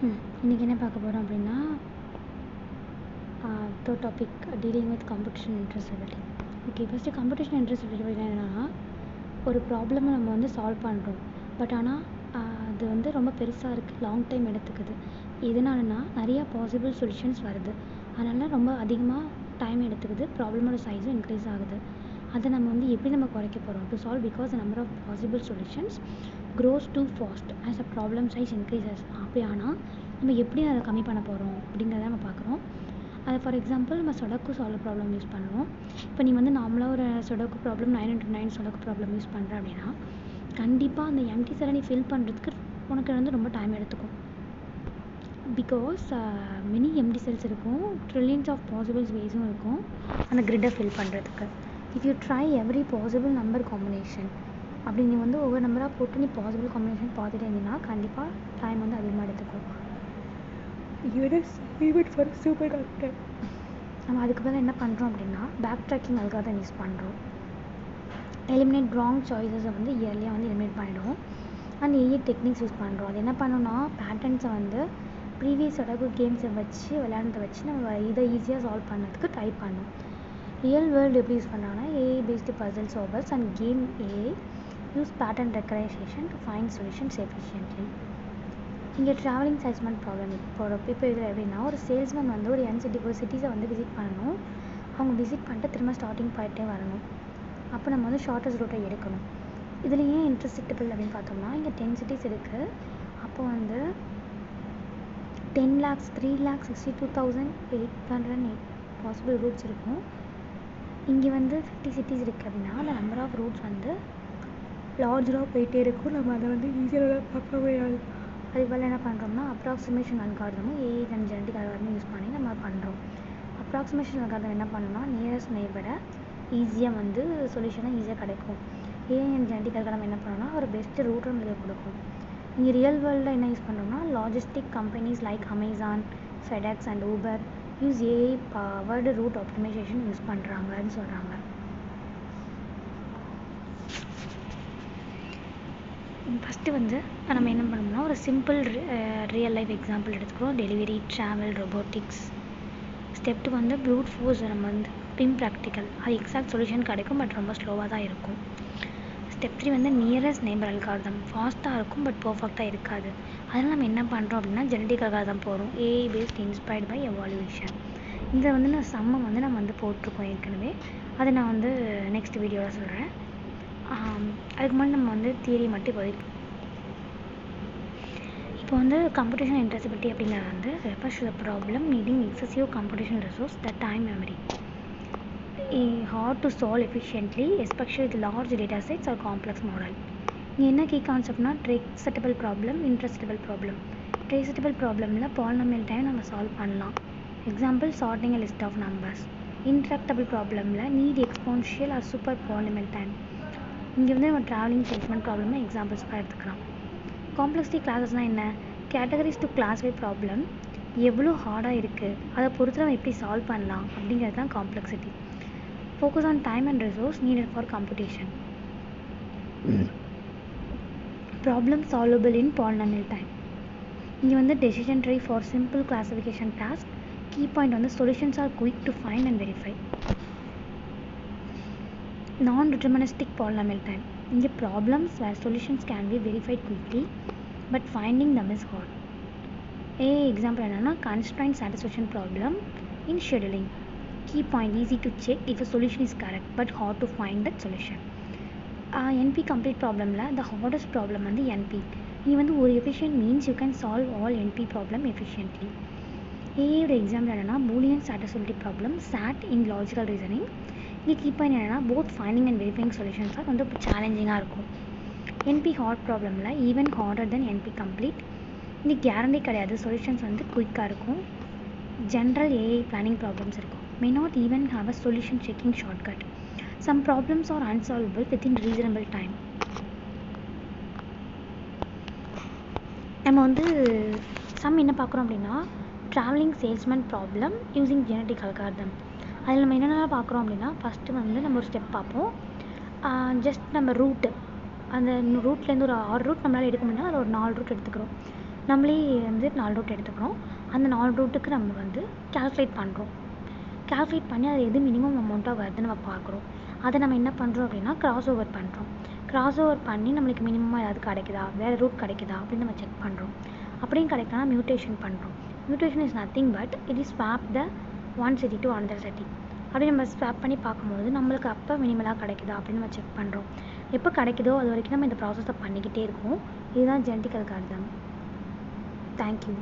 இன்றைக்கி என்ன பார்க்க போகிறோம் அப்படின்னா third topic dealing with competition intractability. Okay, first competition intractability என்னென்னா, ஒரு ப்ராப்ளமை நம்ம வந்து சால்வ் பண்ணுறோம். பட் ஆனால் அது வந்து ரொம்ப பெருசாக இருக்குது, லாங் டைம் எடுத்துக்குது. எதனாலனா நிறையா பாசிபிள் சொல்யூஷன்ஸ் வருது, அதனால் ரொம்ப அதிகமாக டைம் எடுத்துக்குது, ப்ராப்ளமோட சைஸும் இன்க்ரீஸ் ஆகுது. அதை நம்ம வந்து எப்படி நம்ம குறைக்க போகிறோம்? To solve because number of possible solutions grows too fast as a problem size increases. அப்படி ஆனால் நம்ம எப்படி அதை கம்மி பண்ண போகிறோம் அப்படிங்கிறத நம்ம பார்க்குறோம். அது ஃபார் எக்ஸாம்பிள் நம்ம சொடக்கு சால்வ் ப்ராப்ளம் யூஸ் பண்ணுறோம். இப்போ நீ வந்து நார்மலாக ஒரு சொடக்கு ப்ராப்ளம் 9x9 சொடக்கு ப்ராப்ளம் யூஸ் பண்ணுற அப்படின்னா கண்டிப்பாக அந்த எம்டி செல்லை நீ ஃபில் பண்ணுறதுக்கு உனக்கு வந்து ரொம்ப டைம் எடுத்துக்கும். பிகாஸ் மெனி எம்டி செல்ஸ் இருக்கும், ட்ரில்லியன்ஸ் ஆஃப் பாசிபிள்ஸ் வேஸும் இருக்கும் அந்த கிரிட்டை ஃபில் பண்ணுறதுக்கு. If you try every possible number combination அப்படி நீ வந்து ஒவ்வொரு நம்பராக போட்டு நீ பாசிபிள் காம்பினேஷன் பார்த்துட்டே இருந்தீங்கன்னா கண்டிப்பாக டைம் வந்து அதிகமாக எடுத்துக்கும். For super doctor. நம்ம அதுக்கு பதில் என்ன பண்ணுறோம் அப்படின்னா பேக் ட்ராக்கிங் அல்காரிதம் யூஸ் பண்ணுறோம். எலிமினேட் ராங் சாய்ஸஸை வந்து இயர்லியாக வந்து எலிமினேட் பண்ணிவிடுவோம். அண்ட் ஏஐ டெக்னிக்ஸ் யூஸ் பண்ணுறோம். அது என்ன பண்ணணும்னா பேட்டர்ன்ஸை வந்து ப்ரீவியஸ் கேம்ஸை வச்சு விளையாடுறதை வச்சு நம்ம இதை ஈஸியாக சால்வ் பண்ணுறதுக்கு ட்ரை பண்ணோம். ரியல் வேர்ல்டு எப்படி யூஸ் பண்ணுறாங்கன்னா AI based puzzle solvers and game AI use pattern recognition to find solutions efficiently. இங்கே ட்ராவலிங் சேல்ஸ்மேன் ப்ராப்ளம் இப்போ இதில் எப்படின்னா ஒரு சேல்ஸ்மேன் வந்து ஒரு சிட்டிஸை வந்து விசிட் பண்ணணும். அவங்க விசிட் பண்ணிட்டு திரும்ப ஸ்டார்டிங் பாயிண்ட்டே வரணும். அப்போ நம்ம வந்து ஷார்ட்டஸ்ட் ரூட்டை எடுக்கணும். இதில் ஏன் இன்ட்ரெஸ்டபிள் அப்படின்னு பார்த்தோம்னா இங்கே 10 cities இருக்குது. அப்போ வந்து 10,03,62,808 பாசிபிள் ரூட்ஸ் இருக்கும். இங்கே வந்து 50 cities இருக்குது அப்படின்னா அந்த நம்பர் ஆஃப் ரூட்ஸ் வந்து லார்ஜராக போயிட்டே இருக்கும். நம்ம அதை வந்து ஈஸியாக பார்க்க முடியாது. அது போல் என்ன பண்ணுறோம்னா அப்ராக்சிமேஷன் அல்காரிதமும் ஏஐ அண்ட் ஜெனடிக் அல்காரிதமும் யூஸ் பண்ணி நம்ம பண்ணுறோம். அப்ராக்சிமேஷன் அல்காரிதம் என்ன பண்ணணும்னா நியரஸ்ட் நெய்பரை ஈஸியாக வந்து சொல்யூஷனாக ஈஸியாக கிடைக்கும். ஏஐ அண்ட் ஜெனடிக் அல்காரிதம் என்ன பண்ணணும்னா ஒரு பெஸ்ட்டு ரூட்டை நம்மளுக்கு கொடுக்கும். இங்கே ரியல் வேர்ல்டில் என்ன யூஸ் பண்ணுறோம்னா logistic companies like Amazon, FedEx and Uber use AI powered route optimisation use பண்ணுறாங்கன்னு சொல்கிறாங்க. ஃபஸ்ட்டு வந்து நம்ம என்ன பண்ணோம்னா ஒரு சிம்பிள் ரியல் லைஃப் எக்ஸாம்பிள் எடுத்துக்கிறோம். Delivery, travel, robotics. ஸ்டெப் 2 வந்து ப்ரூட் ஃபோர்ஸ். நம்ம வந்து இம்ப்ராக்டிக்கல், அது எக்ஸாக்ட் சொல்யூஷன் கிடைக்கும் பட் ரொம்ப ஸ்லோவாக தான் இருக்கும். ஸ்டெப் 3 வந்து நியரஸ்ட் நெய்பர் அல்காரிதம். ஃபாஸ்ட்டாக இருக்கும் பட் பர்ஃபெக்டாக இருக்காது. அதனால் நம்ம என்ன பண்ணுறோம் அப்படின்னா ஜெனடிக் அல்காரிதம் போகிறோம். AI based inspired by evolution. இதை வந்து நான் சம்மை வந்து நம்ம வந்து போட்டிருக்கோம் ஏற்கனவே. அதை நான் வந்து நெக்ஸ்ட் வீடியோவில் சொல்கிறேன். அதுக்கு முன்னாடி நம்ம வந்து தியரி மட்டும் இப்போ வந்து கம்ப்யூட்டேஷன் இன்ட்ரெஸ்டபிலிட்டி அப்படிங்கிறது வந்து refers to the problem needing excessive computation resource the time memory hard to solve efficiently especially with large data sets or complex model. இங்கே என்ன கீ கான்செப்ட்னா tractable problem, intractable problem. Tractable ப்ராப்ளமில் polynomial time நம்ம solve பண்ணலாம். Example sorting a list of numbers. Intractable ப்ராப்ளமில் need exponential or super polynomial time. இங்கே வந்து நம்ம ட்ராவலிங் சேல்ஸ்மேன் ப்ராப்ளம்னா எக்ஸாம்பிள்ஸ்க்காக எடுத்துக்கலாம். காம்ப்ளெக்சிட்டி கிளாஸஸ்னால் என்ன? கேட்டகரிஸ் டு கிளாஸிஃபை ப்ராப்ளம் எவ்வளோ ஹார்டாக இருக்குது அதை பொறுத்து நம்ம எப்படி சால்வ் பண்ணலாம் அப்படிங்கிறது தான் complexity. Focus on time and resource needed for computation. Problem solvable in polynomial time. இங்கே வந்து decision tree for simple classification task. Key point வந்து solutions are quick to find and verify. Non-deterministic polynomial time. இங்கே problems where solutions can be verified quickly but finding them is hard. Example என்னென்னா constraint satisfaction problem in scheduling. Key point easy to check if a solution is correct but hard to find that solution. NP complete problemல the hardest problem வந்து NP. இது வந்து ஒரு efficient means you can solve all NP problem efficiently. ஏயோட example என்னென்னா Boolean satisfiability problem SAT in logical reasoning. இங்கே key point என்னென்னா both finding and verifying சொல்யூஷன்ஸாக வந்து சேலஞ்சிங்காக இருக்கும். என்பி ஹார்ட் ப்ராப்ளமில் even harder then NP complete. இங்கே கேரண்டி கிடையாது, சொல்யூஷன்ஸ் வந்து குயிக்காக இருக்கும். ஜென்ரல் ஏஐ பிளானிங் ப்ராப்ளம்ஸ் இருக்கும். May not even have a solution checking shortcut. Some problems are unsolvable within reasonable time. நம்ம வந்து சம் என்ன பார்க்குறோம் அப்படின்னா travelling salesman problem using genetic algorithm. அதில் நம்ம என்னென்னலாம் பார்க்குறோம் அப்படின்னா ஃபஸ்ட்டு வந்து நம்ம ஒரு ஸ்டெப் பார்ப்போம். ஜஸ்ட் நம்ம ரூட்டு அந்த ரூட்லேருந்து ஒரு 6 ரூட் நம்மளால் எடுக்க முடியும்னா அதில் ஒரு 4 ரூட் எடுத்துக்கிறோம். நம்மளே வந்து 4 ரூட் எடுத்துக்கிறோம். அந்த 4 ரூட்டுக்கு நம்ம வந்து கால்குலேட் பண்ணுறோம். கால்குலேட் பண்ணி அது எது மினிமம் அமௌண்ட்டாக வருதுன்னு நம்ம பார்க்குறோம். அதை நம்ம என்ன பண்ணுறோம் அப்படின்னா கிராஸ் ஓவர் பண்ணுறோம். கிராஸ் ஓவர் பண்ணி நம்மளுக்கு மினிமமாக ஏதாவது கிடைக்குதா, வேறு ரூட் கிடைக்குதா அப்படின்னு நம்ம செக் பண்ணுறோம். அப்படியும் கிடைக்கலனா மியூட்டேஷன் பண்ணுறோம். Mutation is nothing but it is swap the one city to another city. அப்படி நம்ம ஸ்வாப் பண்ணி பார்க்கும்போது நம்மளுக்கு அப்போ மினிமலாக கிடைக்குதா அப்படின்னு நம்ம செக் பண்ணுறோம். எப்போ கிடைக்குதோ அது வரைக்கும் நம்ம இந்த ப்ராசஸை பண்ணிக்கிட்டே இருக்கோம். இதுதான் ஜெனடிக் அல்காரிதம். தேங்க்யூ.